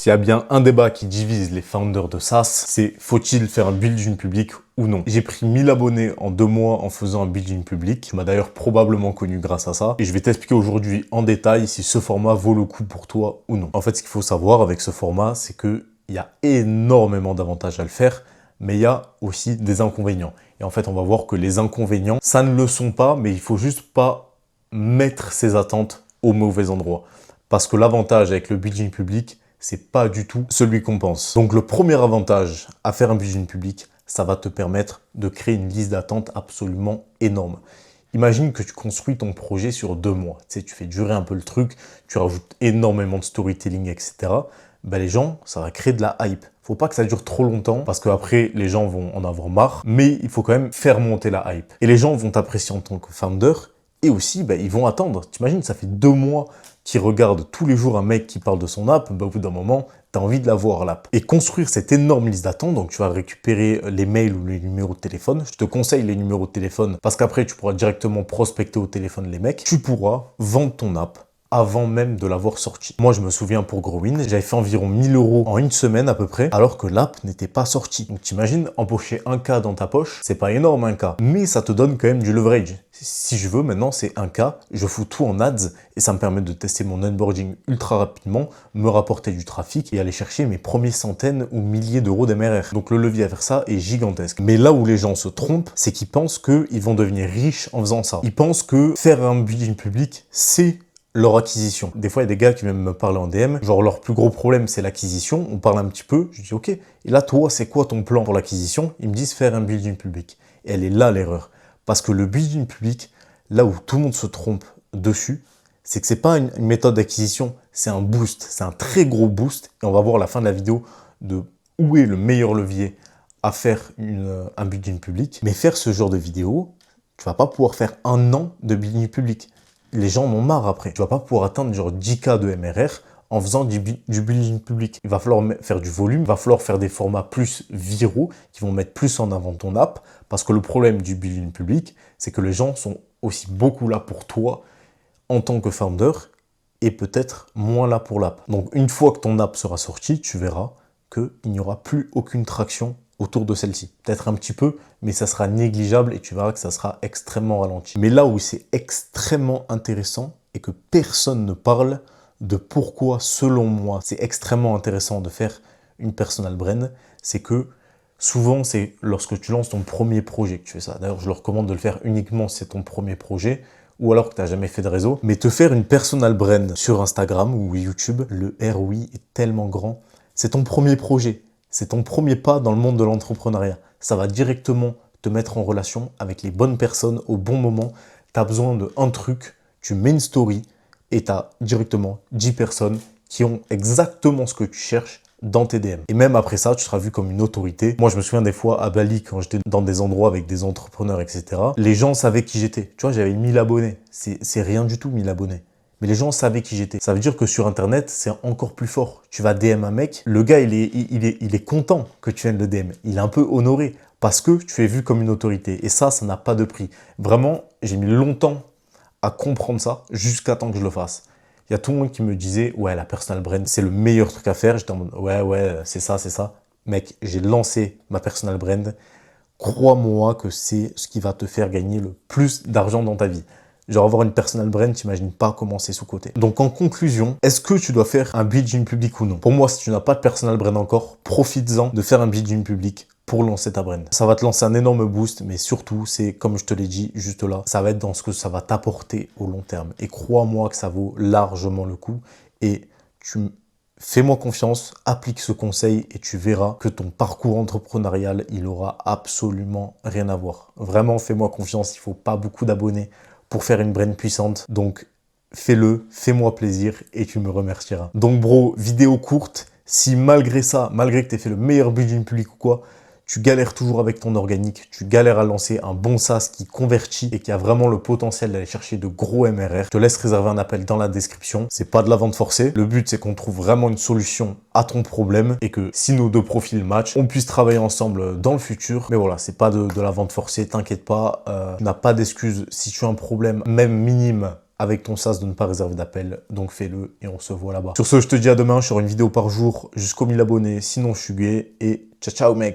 S'il y a bien un débat qui divise les founders de SaaS, c'est faut-il faire un build-in public ou non. J'ai pris 1000 abonnés en 2 mois en faisant un build-in public. Tu m'as d'ailleurs probablement connu grâce à ça. Et je vais t'expliquer aujourd'hui en détail si ce format vaut le coup pour toi ou non. En fait, ce qu'il faut savoir avec ce format, c'est qu'il y a énormément d'avantages à le faire, mais il y a aussi des inconvénients. Et en fait, on va voir que les inconvénients, ça ne le sont pas, mais il faut juste pas mettre ses attentes au mauvais endroit. Parce que l'avantage avec le build-in public, c'est pas du tout celui qu'on pense. Donc le premier avantage à faire un build-in public, ça va te permettre de créer une liste d'attente absolument énorme. Imagine que tu construis ton projet sur 2 mois. Tu sais, tu fais durer un peu le truc, tu rajoutes énormément de storytelling, etc. Ben, les gens, ça va créer de la hype. Faut pas que ça dure trop longtemps parce qu'après, les gens vont en avoir marre. Mais il faut quand même faire monter la hype. Et les gens vont t'apprécier en tant que founder. Et aussi, ben, ils vont attendre. T'imagines, ça fait 2 mois qu'ils regardent tous les jours un mec qui parle de son app. Ben, au bout d'un moment, tu as envie de la voir, l'app. Et construire cette énorme liste d'attente, donc tu vas récupérer les mails ou les numéros de téléphone. Je te conseille les numéros de téléphone parce qu'après, tu pourras directement prospecter au téléphone les mecs. Tu pourras vendre ton app avant même de l'avoir sorti. Moi, je me souviens pour Growin, j'avais fait environ 1000 € en une semaine à peu près, alors que l'app n'était pas sortie. Donc t'imagines, empocher 1K dans ta poche, c'est pas énorme 1K, mais ça te donne quand même du leverage. Si je veux, maintenant c'est 1K, je fous tout en ads et ça me permet de tester mon onboarding ultra rapidement, me rapporter du trafic et aller chercher mes premiers centaines ou milliers d'euros d'MRR. Donc le levier à faire ça est gigantesque. Mais là où les gens se trompent, c'est qu'ils pensent qu'ils vont devenir riches en faisant ça. Ils pensent que faire un build-in public, c'est leur acquisition. Des fois, il y a des gars qui viennent me parler en DM, genre leur plus gros problème, c'est l'acquisition. On parle un petit peu, je dis ok. Et là, toi, c'est quoi ton plan pour l'acquisition? Ils me disent faire un build-in public. Et elle est là l'erreur. Parce que le build-in public, là où tout le monde se trompe dessus, c'est que c'est pas une méthode d'acquisition, c'est un boost. C'est un très gros boost. Et on va voir à la fin de la vidéo de où est le meilleur levier à faire un build-in public. Mais faire ce genre de vidéo, tu vas pas pouvoir faire 1 an de build-in public. Les gens en ont marre après. Tu vas pas pouvoir atteindre genre 10K de MRR en faisant du building public. Il va falloir faire du volume, il va falloir faire des formats plus viraux qui vont mettre plus en avant ton app. Parce que le problème du building public, c'est que les gens sont aussi beaucoup là pour toi en tant que founder et peut-être moins là pour l'app. Donc une fois que ton app sera sortie, tu verras qu'il n'y aura plus aucune traction autour de celle-ci. Peut-être un petit peu, mais ça sera négligeable et tu verras que ça sera extrêmement ralenti. Mais là où c'est extrêmement intéressant et que personne ne parle de pourquoi, selon moi, c'est extrêmement intéressant de faire une personal brand, c'est que souvent, c'est lorsque tu lances ton premier projet que tu fais ça. D'ailleurs, je le recommande de le faire uniquement si c'est ton premier projet ou alors que tu n'as jamais fait de réseau. Mais te faire une personal brand sur Instagram ou YouTube, le ROI est tellement grand. C'est ton premier projet. C'est ton premier pas dans le monde de l'entrepreneuriat. Ça va directement te mettre en relation avec les bonnes personnes au bon moment. Tu as besoin d'un truc, tu mets une story et tu as directement 10 personnes qui ont exactement ce que tu cherches dans tes DM. Et même après ça, tu seras vu comme une autorité. Moi, je me souviens des fois à Bali, quand j'étais dans des endroits avec des entrepreneurs, etc. Les gens savaient qui j'étais. Tu vois, j'avais 1000 abonnés. C'est rien du tout, 1000 abonnés. Mais les gens savaient qui j'étais. Ça veut dire que sur Internet, c'est encore plus fort. Tu vas DM un mec, le gars, il est content que tu viennes le DM. Il est un peu honoré parce que tu es vu comme une autorité. Et ça n'a pas de prix. Vraiment, j'ai mis longtemps à comprendre ça jusqu'à temps que je le fasse. Il y a tout le monde qui me disait « Ouais, la personal brand, c'est le meilleur truc à faire. » J'étais en mode « Ouais, c'est ça, c'est ça. » Mec, j'ai lancé ma personal brand. Crois-moi que c'est ce qui va te faire gagner le plus d'argent dans ta vie. Genre avoir une personal brand, t'imagines pas comment c'est sous-côté. Donc en conclusion, est-ce que tu dois faire un build-in public ou non? Pour moi, si tu n'as pas de personal brand encore, profites-en de faire un build-in public pour lancer ta brand. Ça va te lancer un énorme boost, mais surtout, c'est comme je te l'ai dit juste là, ça va être dans ce que ça va t'apporter au long terme. Et crois-moi que ça vaut largement le coup. Et fais-moi confiance, applique ce conseil et tu verras que ton parcours entrepreneurial, il aura absolument rien à voir. Vraiment, fais-moi confiance, il faut pas beaucoup d'abonnés pour faire une brand puissante. Donc, fais-le, fais-moi plaisir et tu me remercieras. Donc, bro, vidéo courte. Si malgré ça, malgré que tu aies fait le meilleur build-in public ou quoi, tu galères toujours avec ton organique, tu galères à lancer un bon SaaS qui convertit et qui a vraiment le potentiel d'aller chercher de gros MRR, je te laisse réserver un appel dans la description. C'est pas de la vente forcée. Le but, c'est qu'on trouve vraiment une solution à ton problème et que si nos 2 profils matchent, on puisse travailler ensemble dans le futur. Mais voilà, c'est pas de la vente forcée, t'inquiète pas. Tu n'as pas d'excuse si tu as un problème, même minime, avec ton SaaS de ne pas réserver d'appel. Donc fais-le et on se voit là-bas. Sur ce, je te dis à demain. Je ferai une vidéo par jour jusqu'aux 1000 abonnés. Sinon, je suis gay. Et ciao, ciao, mec.